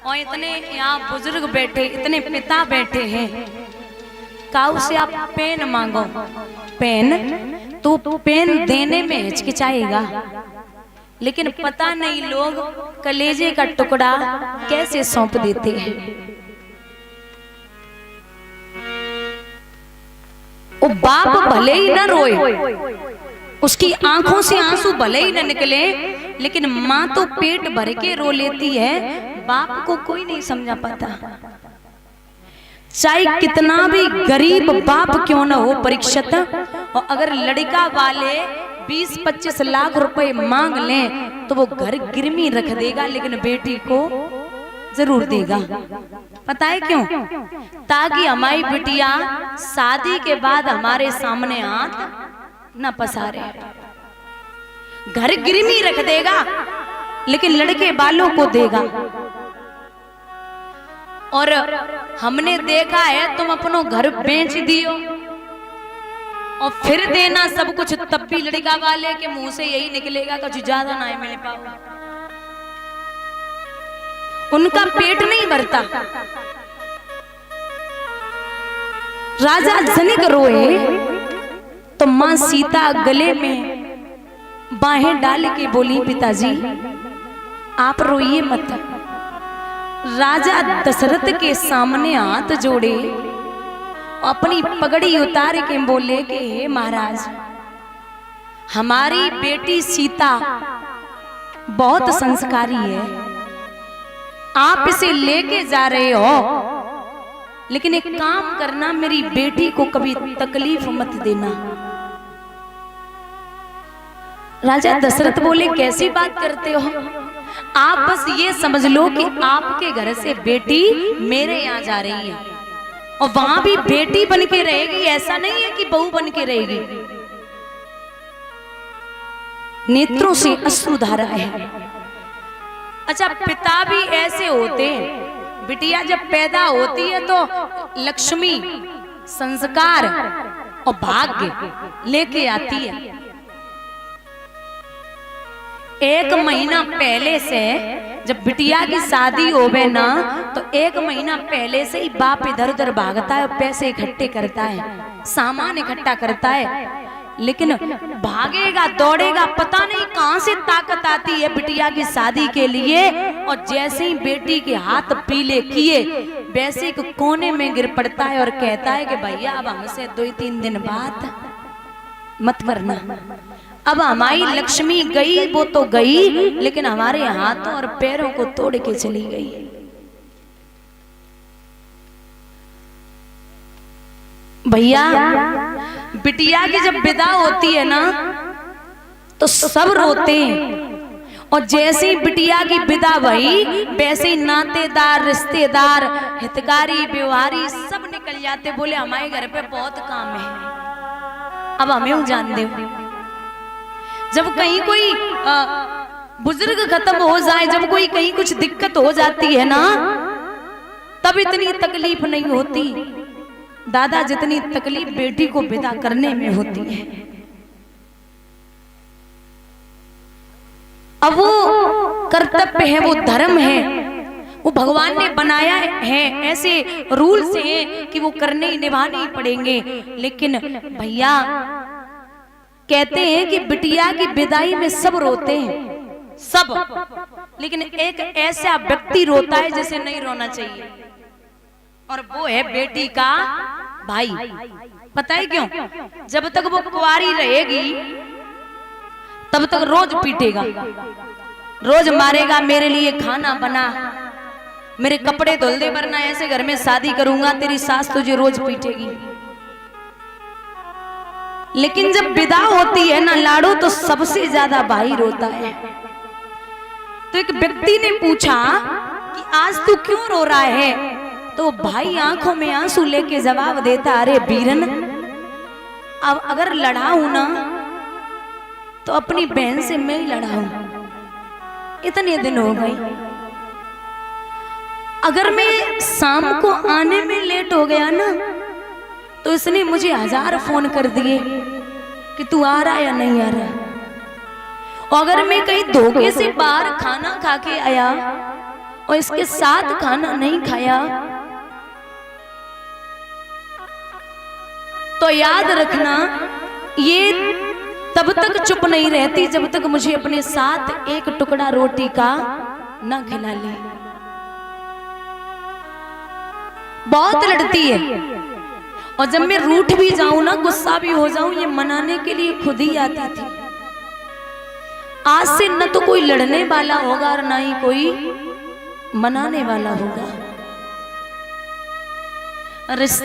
और इतने यहाँ बुजुर्ग बैठे, इतने पिता बैठे हैं, काऊ से आप पेन मांगो, पेन तो पेन देने में हिचकिचाएगा, लेकिन पता नहीं लोग कलेजे का टुकड़ा कैसे सौंप देते हैं। वो बाप भले ही न रोए, उसकी आंखों से आंसू भले ही न निकले, लेकिन माँ तो पेट भर के रो लेती है, बाप को कोई नहीं समझा पाता। चाहे कितना भी गरीब बाप क्यों न हो परीक्षित, और अगर लड़का वाले 20-25 लाख रुपए मांग लें तो वो घर गिरवी रख देगा, लेकिन बेटी को जरूर देगा। पता है क्यों? ताकि हमारी बिटिया शादी के बाद हमारे सामने हाथ न पसारे। घर गिरवी रख देगा लेकिन लड़के बालों को देगा। और हमने देखा है, तुम अपनो घर बेच दियो और फिर देना सब कुछ, तब भी लड़का वाले के मुंह से यही निकलेगा कुछ ज्यादा ना मिल पाओ। उनका पेट नहीं भरता। राजा जनक रोए तो मां सीता गले में बाहें डाल के बोली, पिताजी आप रोइए मत। राजा दशरथ के सामने हाथ जोड़े, अपनी पगड़ी उतार के बोले कि हे महाराज, हमारी बेटी सीता बहुत संस्कारी है, आप इसे लेके जा रहे हो, लेकिन एक काम करना, मेरी बेटी को कभी तकलीफ मत देना। राजा दशरथ बोले, कैसी बात करते हो? आप बस ये समझ लो कि आपके घर से बेटी मेरे यहाँ जा रही है और वहां भी बेटी बन के रहेगी, ऐसा नहीं है कि बहू बन के रहेगी। नेत्रों से अश्रुधारा है। अच्छा, पिता भी ऐसे होते हैं, बिटिया जब पैदा होती है तो लक्ष्मी, संस्कार और भाग्य लेके आती है। एक महीना पहले से जब बिटिया की शादी होवे ना, तो एक महीना पहले से ही बाप इधर उधर भागता है, पैसे इकट्ठे करता है, सामान इकट्ठा करता है, लेकिन भागेगा दौड़ेगा, पता नहीं कहां से ताकत आती है बिटिया की शादी के लिए। और जैसे ही बेटी के हाथ पीले किए, वैसे एक कोने में गिर पड़ता है और कहता है कि भैया अब हमसे 2-3 दिन बाद मत मरना। अब हमारी लक्ष्मी गई वो तो गई, लेकिन हमारे हाथों और पैरों को तोड़ के चली गई। भैया, बिटिया की जब विदा होती है ना तो सब रोते हैं, और जैसे ही बिटिया की विदा भई, वैसे ही नातेदार, रिश्तेदार, हितकारी, व्यवहारी सब निकल जाते, बोले हमारे घर पे बहुत काम है, अब हमें जान दे। जब कहीं कोई बुजुर्ग खत्म हो जाए, जब कोई कहीं कुछ दिक्कत हो जाती है ना, तब इतनी तकलीफ नहीं होती दादा जितनी तकलीफ बेटी को विदा करने में होती है। अब वो कर्तव्य है, वो धर्म है, वो भगवान ने बनाया है, ऐसे रूल्स हैं कि वो करने ही निभाने ही पड़ेंगे। लेकिन भैया कहते हैं कि बिटिया की विदाई में सब रोते हैं, सब, लेकिन एक ऐसा व्यक्ति रोता है जिसे नहीं रोना चाहिए, और वो है बेटी का भाई। पता है क्यों? जब तक वो कुंवारी रहेगी तब तक रोज पीटेगा, रोज मारेगा, मेरे लिए खाना बना, मेरे कपड़े धुल दे, वरना ऐसे घर में शादी करूंगा, तेरी सास तुझे रोज पीटेगी। लेकिन जब विदा होती है ना लाडो, तो सबसे ज्यादा भाई रोता है। तो एक व्यक्ति ने पूछा कि आज तू क्यों रो रहा है? तो भाई आंखों में आंसू लेके जवाब देता, अरे बीरन, अब अगर लड़ा हूं ना तो अपनी बहन से मैं ही लड़ा हूं, इतने दिन हो गए। अगर मैं शाम को आने में लेट हो गया ना, तो इसने मुझे 1000 फोन कर दिए कि तू आ रहा या नहीं आ रहा। और अगर मैं कहीं धोखे से बाहर खाना खा के आया और इसके साथ खाना नहीं खाया तो याद रखना ये तब तक चुप नहीं रहती जब तक मुझे अपने साथ एक टुकड़ा रोटी का ना खिला ले। बहुत लड़ती है और जब मैं रूठ भी जाऊं ना, गुस्सा भी हो जाऊं, ये मनाने के लिए खुद ही आती थी। आज से न तो कोई लड़ने वाला होगा और ना ही कोई मनाने वाला होगा। रिश्ते